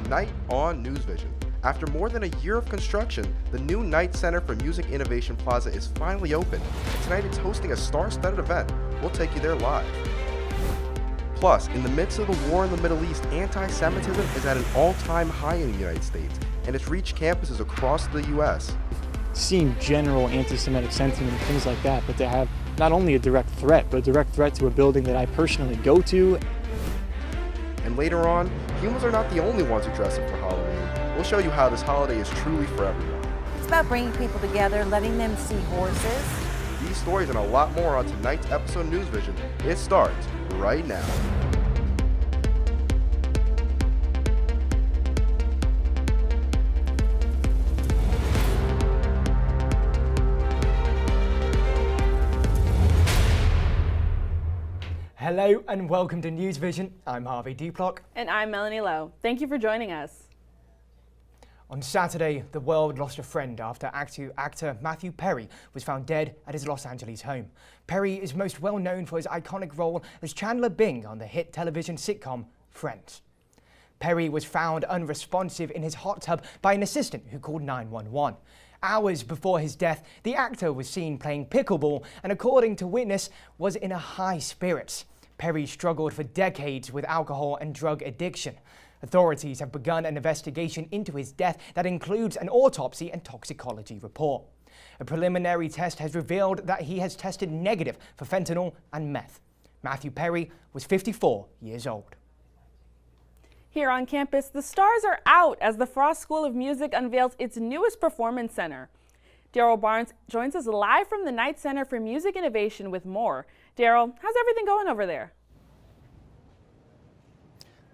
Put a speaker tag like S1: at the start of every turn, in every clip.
S1: Tonight on NewsVision. After more than a year of construction, the new Knight Center for Music Innovation Plaza is finally open. And tonight it's hosting a star-studded event. We'll take you there live. Plus, in the midst of the war in the Middle East, anti-Semitism is at an all-time high in the United States, and it's reached campuses across the U.S.
S2: Seeing general anti-Semitic sentiment and things like that, but to have not only a direct threat, but a direct threat to a building that I personally go to.
S1: And later on, humans are not the only ones who dress up for Halloween. We'll show you how this holiday is truly for everyone.
S3: It's about bringing people together, letting them see horses.
S1: These stories and a lot more on tonight's episode of NewsVision. It starts right now.
S2: Hello and welcome to NewsVision. I'm Harvey Duplock.
S4: And I'm Melanie Lowe. Thank you for joining us.
S2: On Saturday, the world lost a friend after actor Matthew Perry was found dead at his Los Angeles home. Perry is most well known for his iconic role as Chandler Bing on the hit television sitcom Friends. Perry was found unresponsive in his hot tub by an assistant who called 911. Hours before his death, the actor was seen playing pickleball and, according to witness, was in a high spirits. Perry struggled for decades with alcohol and drug addiction. Authorities have begun an investigation into his death that includes an autopsy and toxicology report. A preliminary test has revealed that he has tested negative for fentanyl and meth. Matthew Perry was 54 years old.
S4: Here on campus, the stars are out as the Frost School of Music unveils its newest performance center. Daryl Barnes joins us live from the Knight Center for Music Innovation with more. Daryl, how's everything going over there?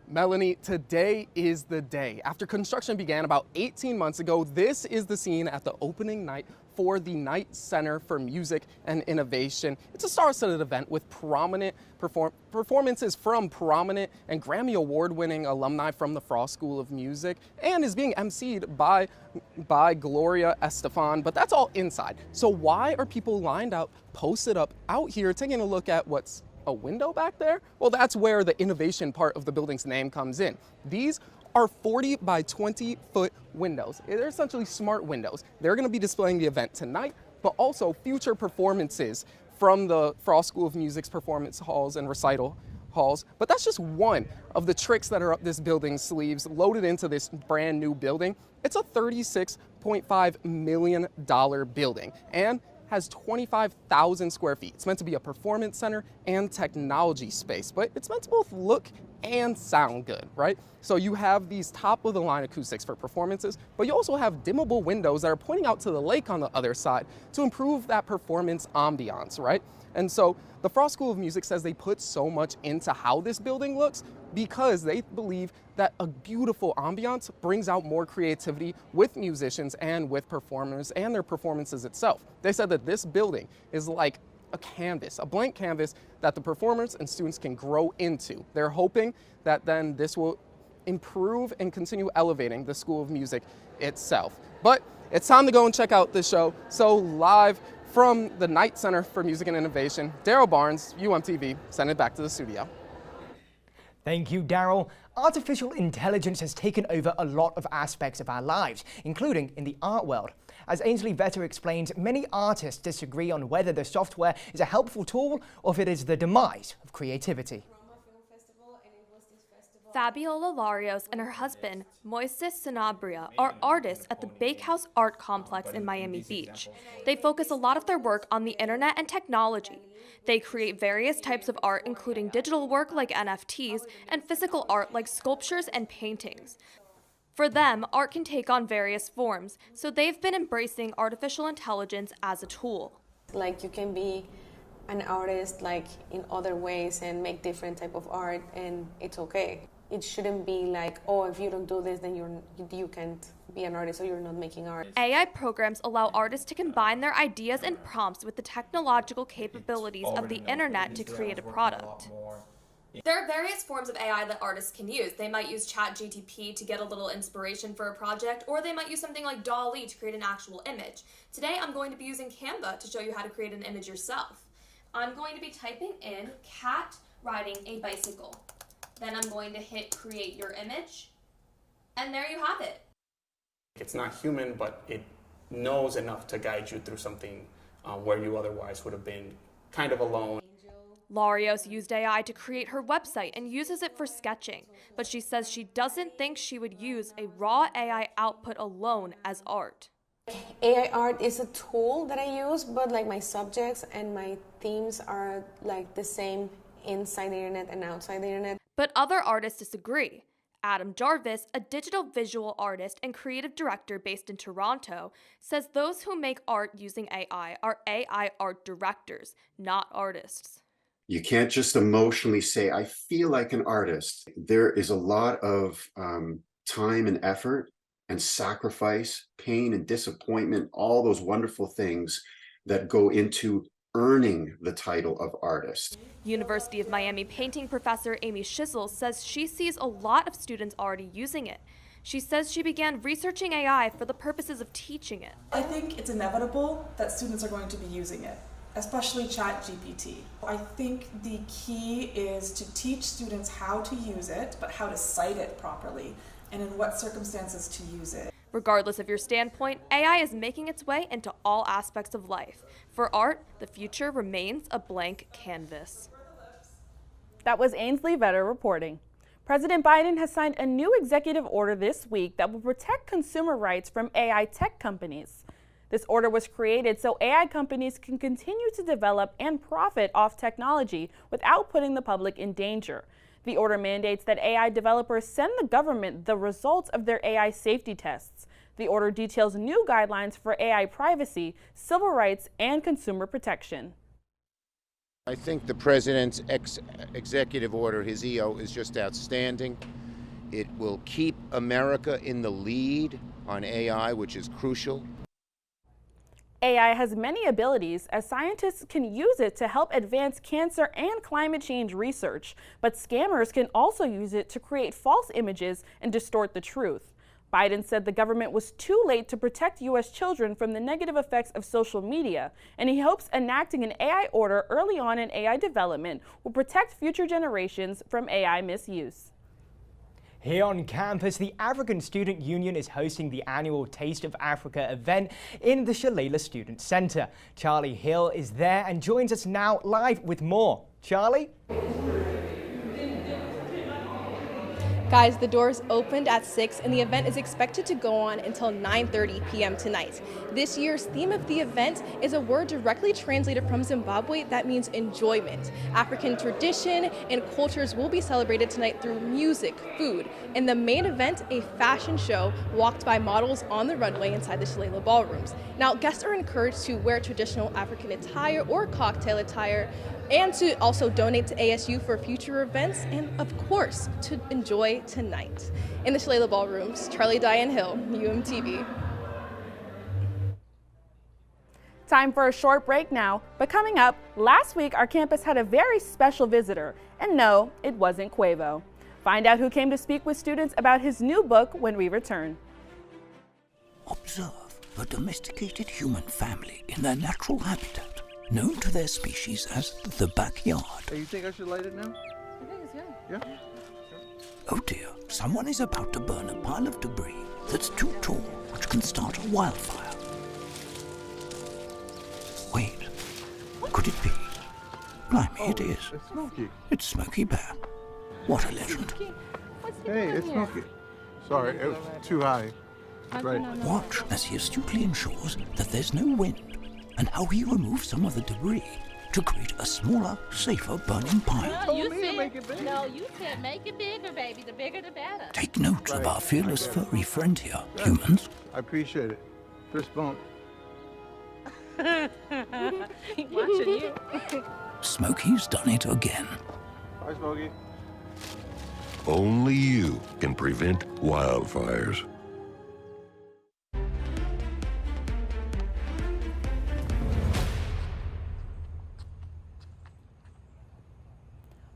S5: Melanie, today is the day. After construction began about 18 months ago, this is the scene at the opening night for the Knight Center for Music and Innovation. It's a star-studded event with prominent performances from prominent and Grammy Award-winning alumni from the Frost School of Music, and is being emceed by Gloria Estefan, but that's all inside. So why are people lined up, posted up out here, taking a look at what's a window back there? Well, that's where the innovation part of the building's name comes in. These are 40 by 20 foot windows. They're essentially smart windows. They're going to be displaying the event tonight, but also future performances from the Frost School of Music's performance halls and recital halls. But that's just one of the tricks that are up this building's sleeves, loaded into this brand new building. It's a $36.5 million building and has 25,000 square feet. It's meant to be a performance center and technology space, but it's meant to both look and sound good, right? So you have these top-of-the-line acoustics for performances, but you also have dimmable windows that are pointing out to the lake on the other side to improve that performance ambiance, right? And so the Frost School of Music says they put so much into how this building looks because they believe that a beautiful ambiance brings out more creativity with musicians and with performers and their performances itself. They said that this building is like a canvas, a blank canvas that the performers and students can grow into. They're hoping that then this will improve and continue elevating the School of Music itself. But it's time to go and check out this show. So live from the Knight Center for Music and Innovation, Daryl Barnes, UMTV, send it back to the studio.
S2: Thank you, Daryl. Artificial intelligence has taken over a lot of aspects of our lives, including in the art world. As Ainsley Vetter explains, many artists disagree on whether the software is a helpful tool or if it is the demise of creativity.
S6: Fabiola Larios and her husband, Moises Sanabria, are artists at the Bakehouse Art Complex in Miami Beach. They focus a lot of their work on the internet and technology. They create various types of art, including digital work like NFTs and physical art like sculptures and paintings. For them, art can take on various forms, so they've been embracing artificial intelligence as a tool.
S7: Like, you can be an artist like in other ways and make different type of art, and it's okay. It shouldn't be like, oh, if you don't do this, then you can't be an artist or you're not making art.
S6: AI programs allow artists to combine their ideas and prompts with the technological capabilities of the internet to create a product.
S8: There are various forms of AI that artists can use. They might use ChatGPT to get a little inspiration for a project, or they might use something like DALL-E to create an actual image. Today, I'm going to be using Canva to show you how to create an image yourself. I'm going to be typing in cat riding a bicycle. Then I'm going to hit create your image. And there you have it.
S5: It's not human, but it knows enough to guide you through something where you otherwise would have been kind of alone.
S6: Larios used AI to create her website and uses it for sketching, but she says she doesn't think she would use a raw AI output alone as art.
S7: AI art is a tool that I use, but like my subjects and my themes are like the same inside the internet and outside the internet.
S6: But other artists disagree. Adam Jarvis, a digital visual artist and creative director based in Toronto, says those who make art using AI are AI art directors, not artists.
S9: You can't just emotionally say, I feel like an artist. There is a lot of time and effort and sacrifice, pain and disappointment, all those wonderful things that go into earning the title of artist.
S6: University of Miami painting professor Amy Schissel says she sees a lot of students already using it. She says she began researching AI for the purposes of teaching it.
S10: I think it's inevitable that students are going to be using it, especially ChatGPT. I think the key is to teach students how to use it, but how to cite it properly and in what circumstances to use it.
S6: Regardless of your standpoint, AI is making its way into all aspects of life. For art, the future remains a blank canvas.
S4: That was Ainsley Vetter reporting. President Biden has signed a new executive order this week that will protect consumer rights from AI tech companies. This order was created so AI companies can continue to develop and profit off technology without putting the public in danger. The order mandates that AI developers send the government the results of their AI safety tests. The order details new guidelines for AI privacy, civil rights, and consumer protection.
S11: I think the president's executive order, his EO, is just outstanding. It will keep America in the lead on AI, which is crucial.
S4: AI has many abilities, as scientists can use it to help advance cancer and climate change research, but scammers can also use it to create false images and distort the truth. Biden said the government was too late to protect U.S. children from the negative effects of social media, and he hopes enacting an AI order early on in AI development will protect future generations from AI misuse.
S2: Here on campus, the African Student Union is hosting the annual Taste of Africa event in the Shalala Student Center. Charlie Hill is there and joins us now live with more. Charlie?
S12: Guys, the doors opened at 6 and the event is expected to go on until 9:30 p.m. tonight. This year's theme of the event is a word directly translated from Zimbabwe that means enjoyment. African tradition and cultures will be celebrated tonight through music, food, and the main event, a fashion show walked by models on the runway inside the Shalala ballrooms. Now, guests are encouraged to wear traditional African attire or cocktail attire, and to also donate to ASU for future events, and of course, to enjoy tonight. In the Shalala Ballrooms, Charlie Diane Hill, UMTV.
S4: Time for a short break now, but coming up, last week our campus had a very special visitor, and no, it wasn't Quavo. Find out who came to speak with students about his new book when we return.
S13: Observe the domesticated human family in their natural habitat, known to their species as the backyard.
S14: Hey, you think I should light it now?
S12: I think it's good.
S14: Yeah?
S13: Oh dear, someone is about to burn a pile of debris that's too tall, which can start a wildfire. Wait, could it be? Blimey, it is.
S14: It's Smokey.
S13: It's Smokey Bear. What a legend.
S14: Hey, it's Smokey. Sorry, it was too high. Right.
S13: Watch as he astutely ensures that there's no wind, and how he removes some of the debris to create a smaller, safer burning pile.
S15: No, you said make it bigger, baby. The bigger the better.
S13: Take note of our fearless furry friend here, humans.
S14: I appreciate it. Fist bump.
S15: Watching you.
S13: Smokey's done it again.
S14: Bye, Smokey.
S16: Only you can prevent wildfires.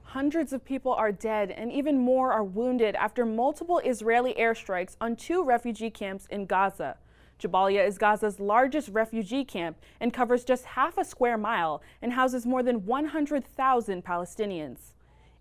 S4: Hundreds of people are dead and even more are wounded after multiple Israeli airstrikes on 2 refugee camps in Gaza. Jabalia is Gaza's largest refugee camp and covers just half a square mile and houses more than 100,000 Palestinians.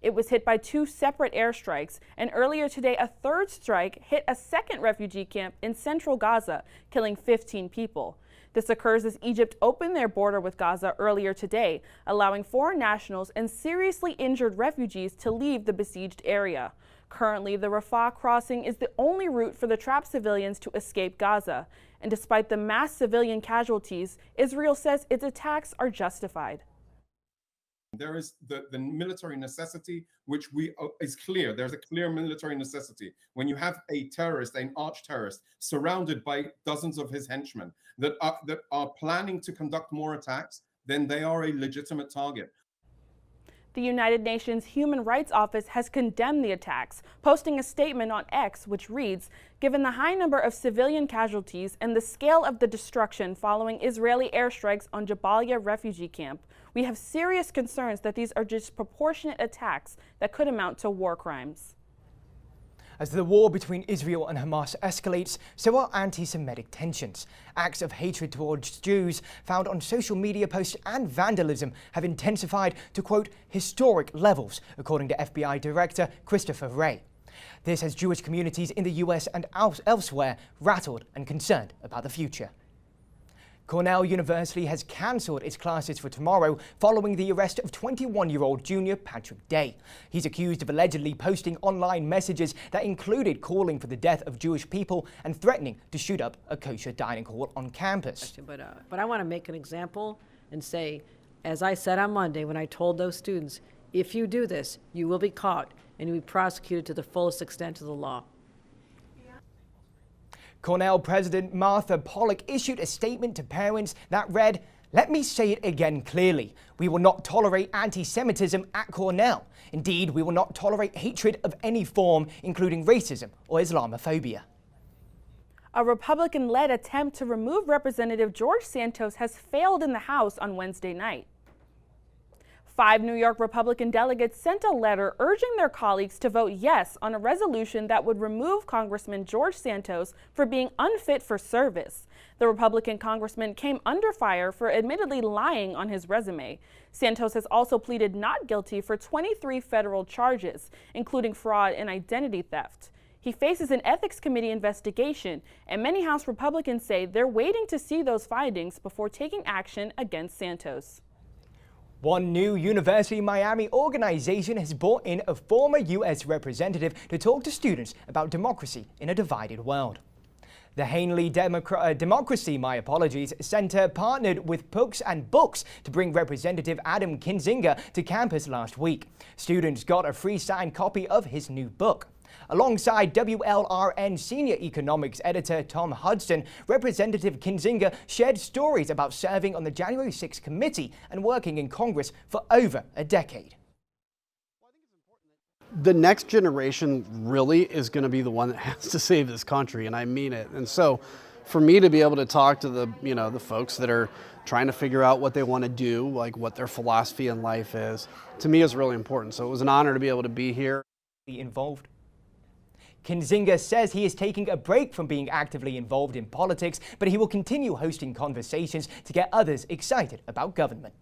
S4: It was hit by 2 separate airstrikes, and earlier today a third strike hit a second refugee camp in central Gaza, killing 15 people. This occurs as Egypt opened their border with Gaza earlier today, allowing foreign nationals and seriously injured refugees to leave the besieged area. Currently, the Rafah crossing is the only route for the trapped civilians to escape Gaza. And despite the mass civilian casualties, Israel says its attacks are justified.
S17: There is the military necessity, which is clear. There's a clear military necessity. When you have a terrorist, an arch terrorist, surrounded by dozens of his henchmen that are planning to conduct more attacks, then they are a legitimate target.
S4: The United Nations Human Rights Office has condemned the attacks, posting a statement on X which reads, "Given the high number of civilian casualties and the scale of the destruction following Israeli airstrikes on Jabalia refugee camp, we have serious concerns that these are disproportionate attacks that could amount to war crimes."
S2: As the war between Israel and Hamas escalates, so are anti-Semitic tensions. Acts of hatred towards Jews found on social media posts and vandalism have intensified to, quote, historic levels, according to FBI Director Christopher Wray. This has Jewish communities in the US and elsewhere rattled and concerned about the future. Cornell University has cancelled its classes for tomorrow following the arrest of 21-year-old junior Patrick Day. He's accused of allegedly posting online messages that included calling for the death of Jewish people and threatening to shoot up a kosher dining hall on campus.
S18: But I want to make an example and say, as I said on Monday when I told those students, if you do this, you will be caught and you'll be prosecuted to the fullest extent of the law.
S2: Cornell President Martha Pollack issued a statement to parents that read, "Let me say it again clearly. We will not tolerate anti-Semitism at Cornell. Indeed, we will not tolerate hatred of any form, including racism or Islamophobia."
S4: A Republican-led attempt to remove Representative George Santos has failed in the House on Wednesday night. 5 New York Republican delegates sent a letter urging their colleagues to vote yes on a resolution that would remove Congressman George Santos for being unfit for service. The Republican congressman came under fire for admittedly lying on his resume. Santos has also pleaded not guilty for 23 federal charges, including fraud and identity theft. He faces an ethics committee investigation, and many House Republicans say they're waiting to see those findings before taking action against Santos.
S2: One new University of Miami organization has brought in a former U.S. representative to talk to students about democracy in a divided world. The Hanley Democracy Center partnered with Books and Books to bring Representative Adam Kinzinger to campus last week. Students got a free signed copy of his new book. Alongside WLRN senior economics editor Tom Hudson, Representative Kinzinger shared stories about serving on the January 6th committee and working in Congress for over a decade.
S19: The next generation really is going to be the one that has to save this country, and I mean it. And so for me to be able to talk to the folks that are trying to figure out what they want to do, like what their philosophy in life is, to me is really important. So it was an honor to be able to be here.
S2: Involved. Kinzinger says he is taking a break from being actively involved in politics, but he will continue hosting conversations to get others excited about government.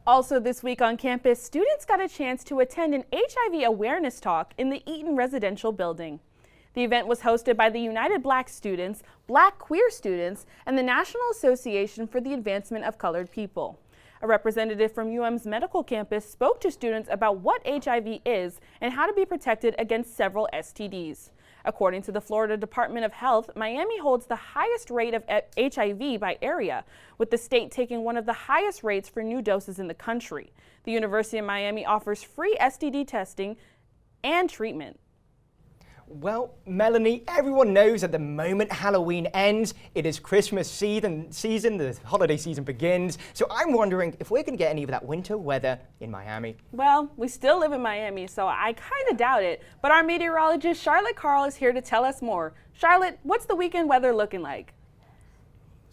S4: Also this week on campus, students got a chance to attend an HIV awareness talk in the Eaton Residential Building. The event was hosted by the United Black Students, Black Queer Students, and the National Association for the Advancement of Colored People. A representative from UM's medical campus spoke to students about what HIV is and how to be protected against several STDs. According to the Florida Department of Health, Miami holds the highest rate of HIV by area, with the state taking one of the highest rates for new doses in the country. The University of Miami offers free STD testing and treatment.
S2: Well, Melanie, everyone knows at the moment Halloween ends, it is Christmas season, the holiday season begins. So I'm wondering if we're going to get any of that winter weather in Miami.
S4: Well, we still live in Miami, so I kind of doubt it. But our meteorologist, Charlotte Carl, is here to tell us more. Charlotte, what's the weekend weather looking like?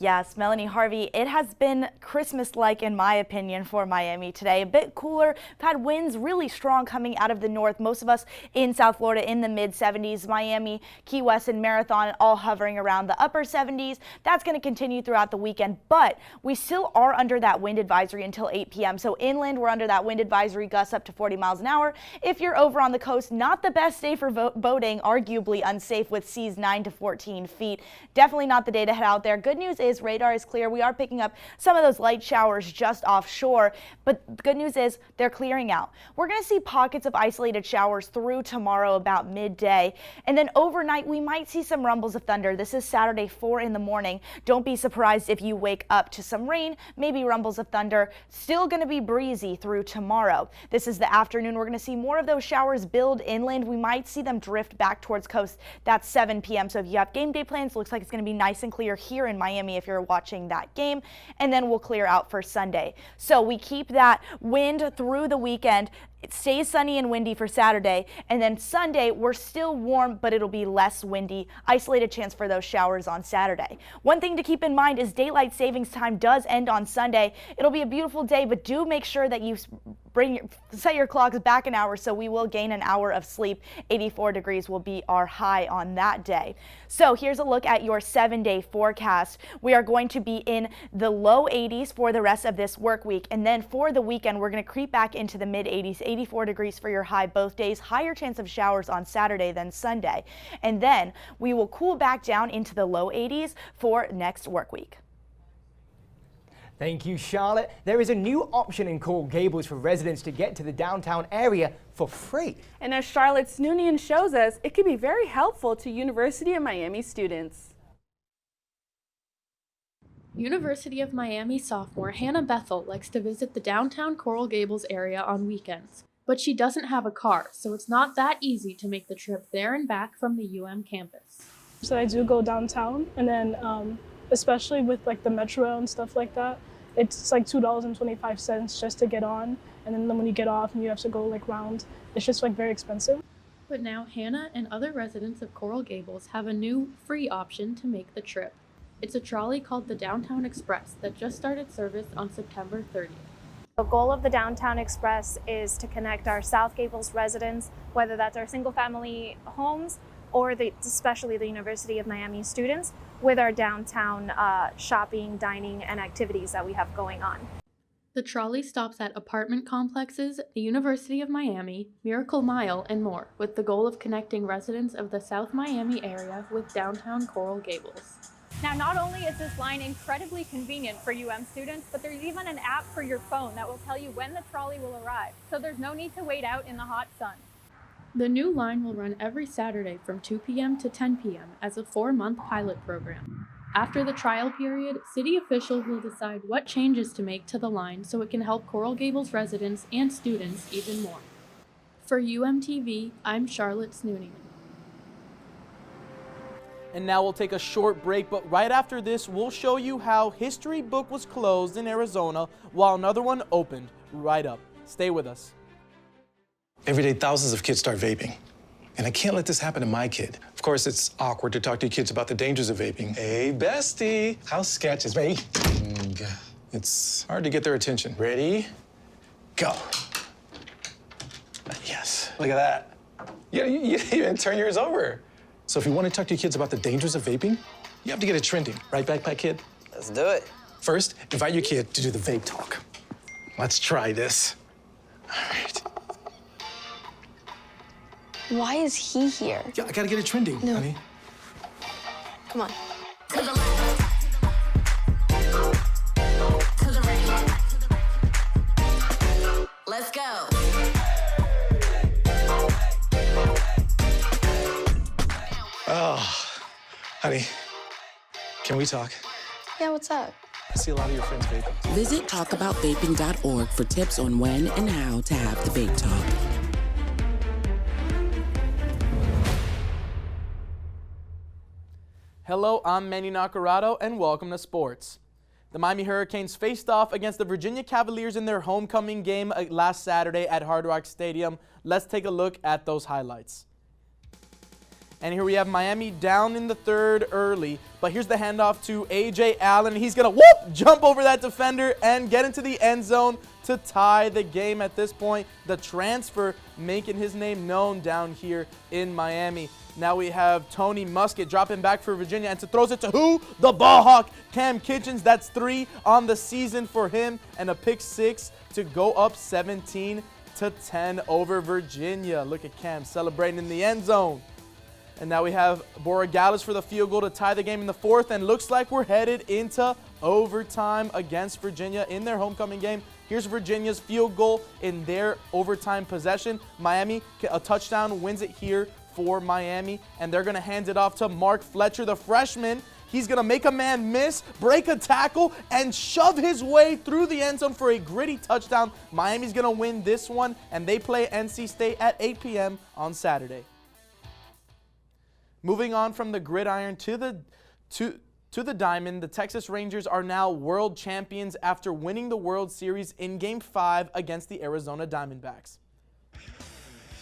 S20: Yes, Melanie Harvey, it has been Christmas-like in my opinion for Miami today. A bit cooler. We've had winds really strong coming out of the north. Most of us in South Florida in the mid-70s. Miami, Key West, and Marathon all hovering around the upper 70s. That's going to continue throughout the weekend, but we still are under that wind advisory until 8 p.m. So inland, we're under that wind advisory, gusts up to 40 miles an hour. If you're over on the coast, not the best day for boating, arguably unsafe with seas 9 to 14 feet. Definitely not the day to head out there. Good news is radar is clear. We are picking up some of those light showers just offshore, but the good news is they're clearing out. We're going to see pockets of isolated showers through tomorrow about midday, and then overnight we might see some rumbles of thunder. This is Saturday, 4 in the morning. Don't be surprised if you wake up to some rain, maybe rumbles of thunder. Still going to be breezy through tomorrow. This is the afternoon. We're going to see more of those showers build inland. We might see them drift back towards coast. That's 7 p.m. So if you have game day plans, looks like it's going to be nice and clear here in Miami if you're watching that game, and then we'll clear out for Sunday. So we keep that wind through the weekend. It stays sunny and windy for Saturday, and then Sunday we're still warm, but it'll be less windy. Isolated chance for those showers on Saturday. One thing to keep in mind is daylight savings time does end on Sunday. It'll be a beautiful day, but do make sure that you set your clocks back an hour, so we will gain an hour of sleep. 84 degrees will be our high on that day. So here's a look at your 7-day forecast. We are going to be in the low 80s for the rest of this work week, and then for the weekend we're going to creep back into the mid 80s. 84 degrees for your high both days. Higher chance of showers on Saturday than Sunday, and then we will cool back down into the low 80s for next work week.
S2: Thank you, Charlotte. There is a new option in Coral Gables for residents to get to the downtown area for free.
S4: And as Charlotte Snoonian shows us, it can be very helpful to University of Miami students.
S21: University of Miami sophomore Hannah Bethel likes to visit the downtown Coral Gables area on weekends, but she doesn't have a car, so it's not that easy to make the trip there and back from the UM campus.
S22: So I do go downtown, and then especially with like the Metro and stuff like that, it's like $2.25 just to get on, and then when you get off and you have to go like round, it's just like very expensive.
S21: But now Hannah and other residents of Coral Gables have a new free option to make the trip. It's a trolley called the Downtown Express that just started service on September 30th.
S23: The goal of the Downtown Express is to connect our South Gables residents, whether that's our single-family homes or especially the University of Miami students, with our downtown shopping, dining, and activities that we have going on.
S21: The trolley stops at apartment complexes, the University of Miami, Miracle Mile, and more, with the goal of connecting residents of the South Miami area with downtown Coral Gables.
S23: Now, not only is this line incredibly convenient for UM students, but there's even an app for your phone that will tell you when the trolley will arrive, so there's no need to wait out in the hot sun.
S21: The new line will run every Saturday from 2 p.m. to 10 p.m. as a 4-month pilot program. After the trial period, city officials will decide what changes to make to the line so it can help Coral Gables residents and students even more. For UMTV, I'm Charlotte Snoonian.
S24: And now we'll take a short break, but right after this, we'll show you how history book was closed in Arizona while another one opened right up. Stay with us.
S25: Every day, thousands of kids start vaping. And I can't let this happen to my kid. Of course, it's awkward to talk to your kids about the dangers of vaping. Hey, bestie, how sketch is vaping? It's hard to get their attention. Ready? Go. Yes, look at that. You even turn yours over. So if you want to talk to your kids about the dangers of vaping, you have to get it trending. Right, Backpack Kid?
S26: Let's do it.
S25: First, invite your kid to do the vape talk. Let's try this. All right.
S27: Why is he here?
S25: Yeah, I gotta get it trending, honey.
S27: Come on. Let's go.
S25: Oh, honey, can we talk?
S27: Yeah, what's up?
S25: I see a lot of your friends vaping.
S28: Visit talkaboutVaping.org for tips on when and how to have the vape talk.
S24: Hello, I'm Manny Nacarado, and welcome to sports. The Miami Hurricanes faced off against the Virginia Cavaliers in their homecoming game last Saturday at Hard Rock Stadium. Let's take a look at those highlights. And here we have Miami down in the third early. But here's the handoff to A.J. Allen. He's going to jump over that defender and get into the end zone to tie the game at this point. The transfer making his name known down here in Miami. Now we have Tony Muskett dropping back for Virginia, and throws it to who? The ball hawk, Cam Kitchens. That's 3 on the season for him, and a pick 6 to go up 17-10 over Virginia. Look at Cam celebrating in the end zone. And now we have Borregales for the field goal to tie the game in the fourth, and looks like we're headed into overtime against Virginia in their homecoming game. Here's Virginia's field goal in their overtime possession. Miami, a touchdown, wins it here for Miami, and they're going to hand it off to Mark Fletcher, the freshman. He's going to make a man miss, break a tackle, and shove his way through the end zone for a gritty touchdown. Miami's going to win this one, and they play NC State at 8 p.m. on Saturday. Moving on from the gridiron to the diamond, the Texas Rangers are now world champions after winning the World Series in Game 5 against the Arizona Diamondbacks.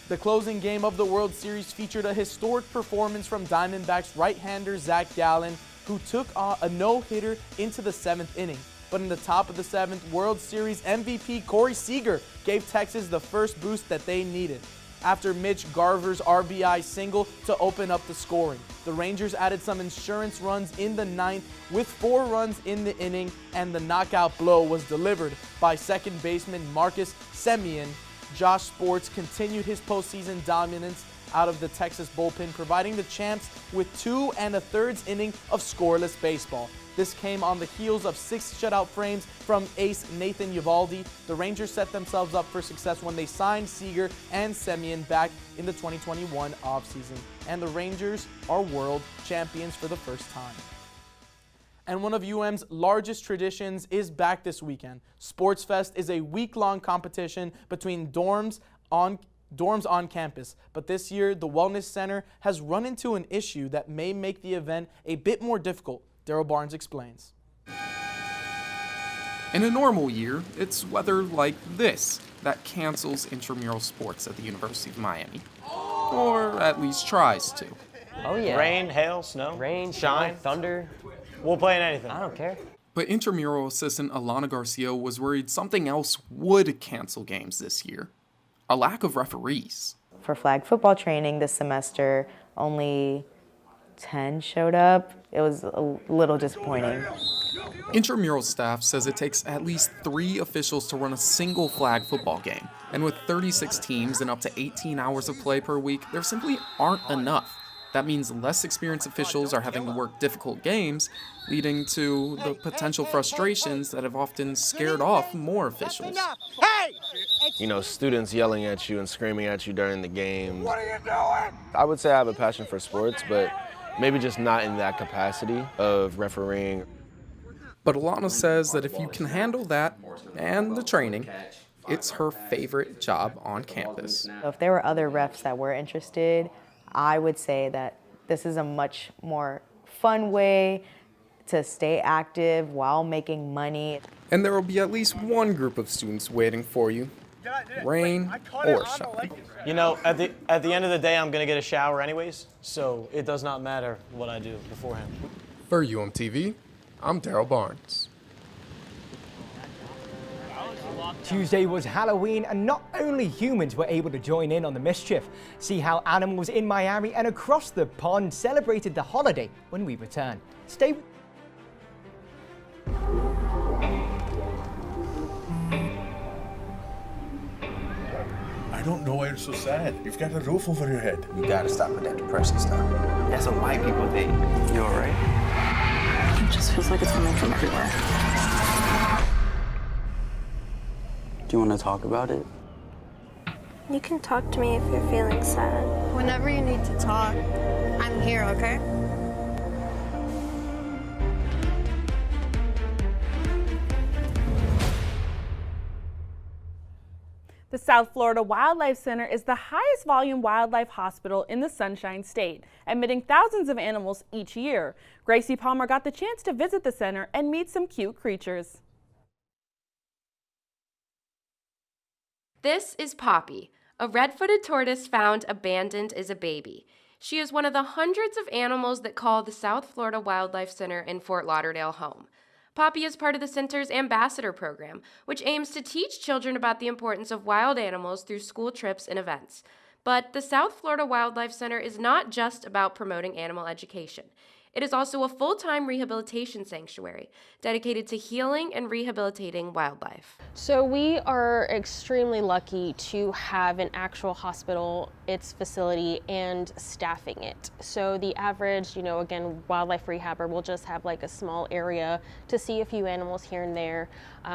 S24: The closing game of the World Series featured a historic performance from Diamondbacks right-hander Zach Gallen, who took a no-hitter into the 7th inning. But in the top of the 7th, World Series MVP Corey Seager gave Texas the first boost that they needed after Mitch Garver's RBI single to open up the scoring. The Rangers added some insurance runs in the 9th with 4 runs in the inning, and the knockout blow was delivered by second baseman Marcus Semien. Josh Sports continued his postseason dominance out of the Texas bullpen, providing the champs with 2 1/3 innings of scoreless baseball. This came on the heels of 6 shutout frames from ace Nathan Eovaldi. The Rangers set themselves up for success when they signed Seager and Semien back in the 2021 offseason. And the Rangers are world champions for the first time. And one of UM's largest traditions is back this weekend. Sports Fest is a week-long competition between dorms on campus. But this year, the Wellness Center has run into an issue that may make the event a bit more difficult. Daryl Barnes explains.
S1: In a normal year, it's weather like this that cancels intramural sports at the University of Miami. Or at least tries to.
S3: Oh yeah. Rain, hail, snow. Rain, shine, thunder. We'll play in anything. I don't care.
S1: But intramural assistant Alana Garcia was worried something else would cancel games this year. A lack of referees.
S5: For flag football training this semester, only 10 showed up. It was a little disappointing.
S1: Intramural staff says it takes at least 3 officials to run a single flag football game. And with 36 teams and up to 18 hours of play per week, there simply aren't enough. That means less experienced officials are having to work difficult games, leading to the potential frustrations that have often scared off more officials.
S7: You know, students yelling at you and screaming at you during the game. What are you doing? I would say I have a passion for sports, but maybe just not in that capacity of refereeing.
S1: But Alana says that if you can handle that and the training, it's her favorite job on campus.
S5: If there were other refs that were interested, I would say that this is a much more fun way to stay active while making money.
S1: And there will be at least one group of students waiting for you, rain or shine.
S3: You know, at the end of the day, I'm going to get a shower anyways, so it does not matter what I do beforehand.
S1: For UMTV, I'm Daryl Barnes.
S2: Tuesday was Halloween, and not only humans were able to join in on the mischief. See how animals in Miami and across the pond celebrated the holiday when we return. Stay.
S8: I don't know why you're so sad. You've got a roof over your head.
S9: You gotta stop with that depression stuff. That's a white people thing. You alright?
S10: It just feels like it's coming from everywhere.
S9: Do you want to talk about it?
S26: You can talk to me if you're feeling sad.
S29: Whenever you need to talk, I'm here, okay?
S4: The South Florida Wildlife Center is the highest volume wildlife hospital in the Sunshine State, admitting thousands of animals each year. Gracie Palmer got the chance to visit the center and meet some cute creatures.
S30: This is Poppy, a red-footed tortoise found abandoned as a baby.
S6: She is one of the hundreds of animals that call the South Florida Wildlife Center in Fort Lauderdale home. Poppy is part of the center's ambassador program, which aims to teach children about the importance of wild animals through school trips and events. But the South Florida Wildlife Center is not just about promoting animal education. It is also a full-time rehabilitation sanctuary dedicated to healing and rehabilitating wildlife.
S11: So we are extremely lucky to have an actual hospital, its facility, and staffing it. So the average, again, wildlife rehabber will just have like a small area to see a few animals here and there.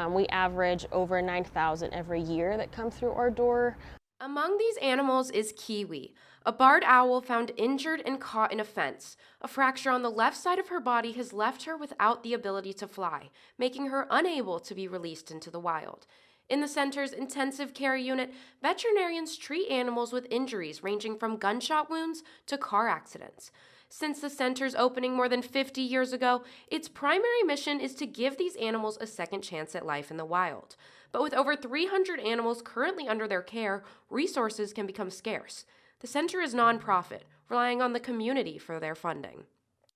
S11: We average over 9,000 every year that come through our door.
S6: Among these animals is Kiwi, a barred owl found injured and caught in a fence. A fracture on the left side of her body has left her without the ability to fly, making her unable to be released into the wild. In the center's intensive care unit, veterinarians treat animals with injuries ranging from gunshot wounds to car accidents. Since the center's opening more than 50 years ago, its primary mission is to give these animals a second chance at life in the wild. But with over 300 animals currently under their care, resources can become scarce. The center is nonprofit, relying on the community for their funding.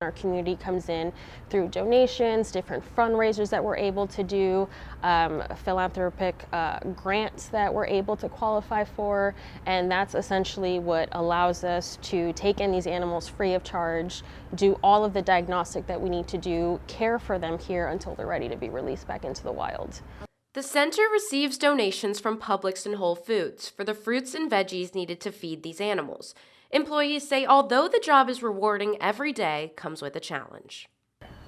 S11: Our community comes in through donations, different fundraisers that we're able to do, philanthropic grants that we're able to qualify for, and that's essentially what allows us to take in these animals free of charge, do all of the diagnostic that we need to do, care for them here until they're ready to be released back into the wild.
S6: The center receives donations from Publix and Whole Foods for the fruits and veggies needed to feed these animals. Employees say although the job is rewarding, every day comes with a challenge.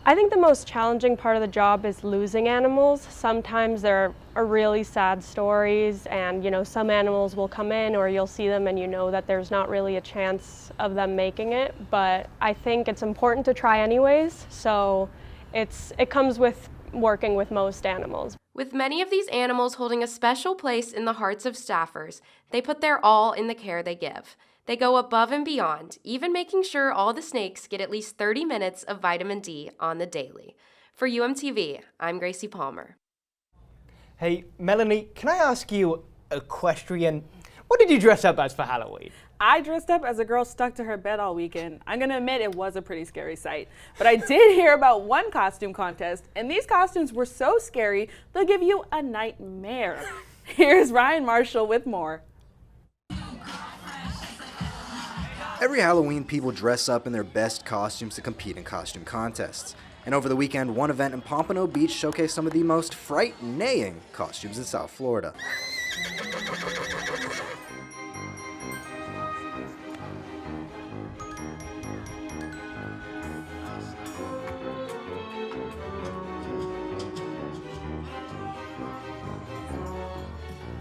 S12: I think the most challenging part of the job is losing animals. Sometimes there are really sad stories and, some animals will come in or you'll see them and you know that there's not really a chance of them making it. But I think it's important to try anyways, so it comes with working with most animals.
S6: With many of these animals holding a special place in the hearts of staffers, they put their all in the care they give. They go above and beyond, even making sure all the snakes get at least 30 minutes of vitamin D on the daily. For UMTV, I'm Gracie Palmer.
S2: Hey, Melanie, can I ask you a question? What did you dress up as for Halloween?
S4: I dressed up as a girl stuck to her bed all weekend. I'm gonna admit it was a pretty scary sight. But I did hear about one costume contest, and these costumes were so scary, they'll give you a nightmare. Here's Ryan Marshall with more.
S13: Every Halloween, people dress up in their best costumes to compete in costume contests. And over the weekend, one event in Pompano Beach showcased some of the most frightening costumes in South Florida.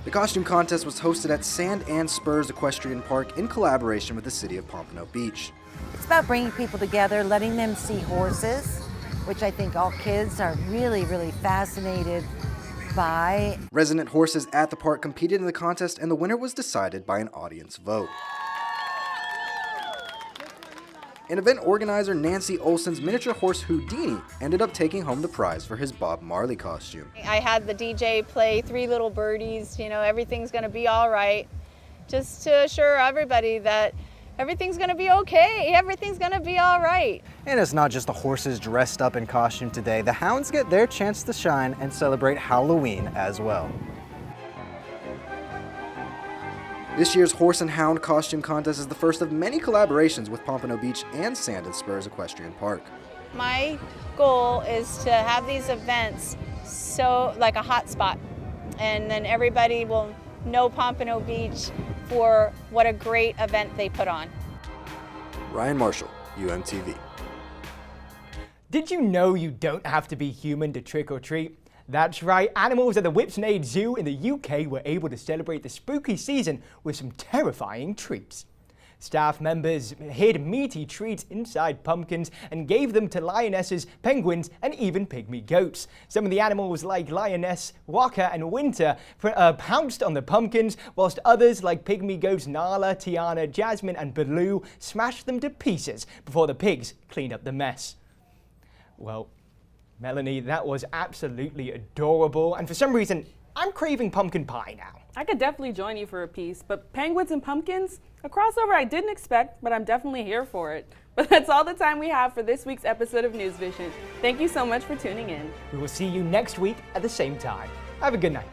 S13: The costume contest was hosted at Sand and Spurs Equestrian Park in collaboration with the city of Pompano Beach.
S14: It's about bringing people together, letting them see horses, which I think all kids are really, really fascinated by.
S13: Resident horses at the park competed in the contest, and the winner was decided by an audience vote. And event organizer Nancy Olson's miniature horse Houdini ended up taking home the prize for his Bob Marley costume.
S15: I had the DJ play Three Little Birdies, everything's gonna be all right, just to assure everybody that everything's gonna be okay, everything's gonna be all right.
S16: And it's not just the horses dressed up in costume today. The hounds get their chance to shine and celebrate Halloween as well.
S13: This year's Horse and Hound Costume Contest is the first of many collaborations with Pompano Beach and Sand and Spurs Equestrian Park.
S15: My goal is to have these events so like a hot spot, and then everybody will know Pompano Beach for what a great event they put on.
S13: Ryan Marshall, UMTV.
S2: Did you know you don't have to be human to trick or treat? That's right, animals at the Whipsnade Zoo in the UK were able to celebrate the spooky season with some terrifying treats. Staff members hid meaty treats inside pumpkins and gave them to lionesses, penguins, and even pygmy goats. Some of the animals like Lioness, Waka, and Winter pounced on the pumpkins, whilst others like pygmy goats Nala, Tiana, Jasmine, and Baloo smashed them to pieces before the pigs cleaned up the mess. Well, Melanie, that was absolutely adorable, and for some reason, I'm craving pumpkin pie now.
S4: I could definitely join you for a piece, but penguins and pumpkins? A crossover I didn't expect, but I'm definitely here for it. But that's all the time we have for this week's episode of NewsVision. Thank you so much for tuning in.
S2: We will see you next week at the same time. Have a good night.